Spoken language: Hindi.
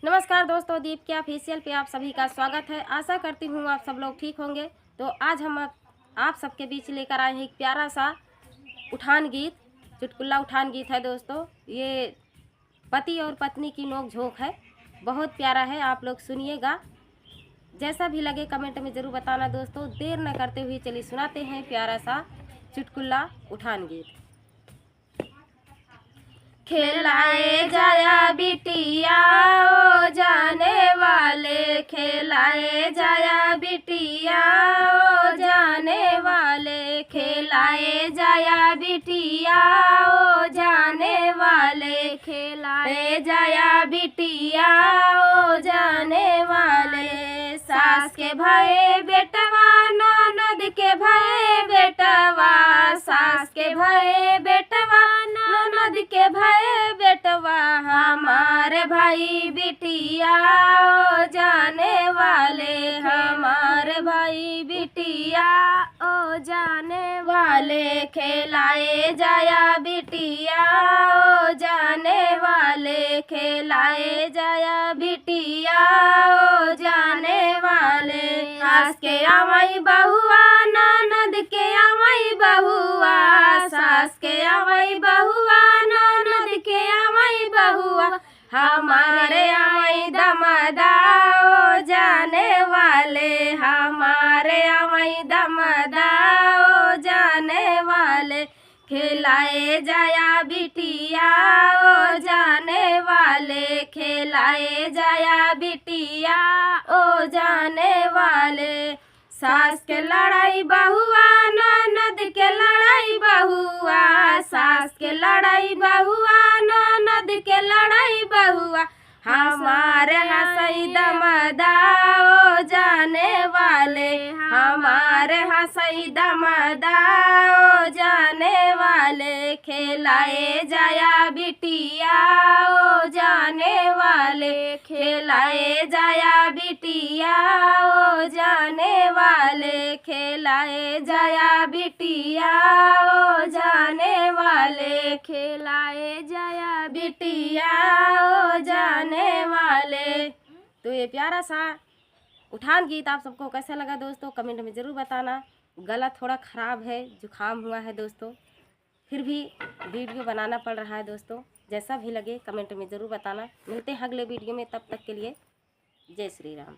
नमस्कार दोस्तों, दीप के ऑफिशियल पे आप सभी का स्वागत है। आशा करती हूँ आप सब लोग ठीक होंगे। तो आज हम आप सबके बीच लेकर आए हैं एक प्यारा सा उठान गीत, चुटकुला उठान गीत है दोस्तों। ये पति और पत्नी की नोक झोंक है, बहुत प्यारा है। आप लोग सुनिएगा, जैसा भी लगे कमेंट में ज़रूर बताना दोस्तों। देर न करते हुए चलिए सुनाते हैं प्यारा सा चुटकुला उठान गीत। खेलाए जाया बिटिया ओ जाने वाले, खेलाए जाया बिटिया ओ जाने वाले, खेलाए जाया बिटिया ओ जाने वाले, खेलाए जाया बिटिया ओ जाने वाले। सास के भये बेटवा, ननद के भये बेटवा, सास के भये बेटवा, ननद के भये बेटवा, हमारे भाई बिटिया ओ जाने वाले, हमारे भाई बिटिया ओ जाने वाले, खेलाए जाया बिटिया ओ जाने वाले, खेलाए जाया बिटिया ओ जाने वाले। सास के आवई बहुआ, ननद के आवई बहुआ, सास के आवई बहुआ, ननद के आवई बहुआ, हमारे आवई दमदा ओ जाने वाले, हमारे आवई दमदा ओ जाने वाले, खिलाए जाया बिटिया ओ जाने वाले, खिलाए जाया बिटिया ओ जाने वाले। सास के लड़ाई बहुआ, ननद के लड़ाई बहुआ, सास के लड़ाई बहुआ, ननद के लड़ाई बहुआ, हमारे हसई दमदा ओ जाने वाले, हमारे हसई दमदा ओ जाने वाले, खिलाए जाया बिटिया ओ जाने वाले, खिलाए जाया बिटिया ओ जाने वाले, खिलाए जाया बिटिया ओ जाने वाले, खिलाए जाया बिटिया ओ जाने वाले। तो ये प्यारा सा उठान गीत आप सबको कैसा लगा दोस्तों, कमेंट में ज़रूर बताना। गला थोड़ा ख़राब है, जुकाम हुआ है दोस्तों, फिर भी वीडियो बनाना पड़ रहा है दोस्तों। जैसा भी लगे कमेंट में ज़रूर बताना। मिलते हैं अगले वीडियो में, तब तक के लिए जय श्री राम।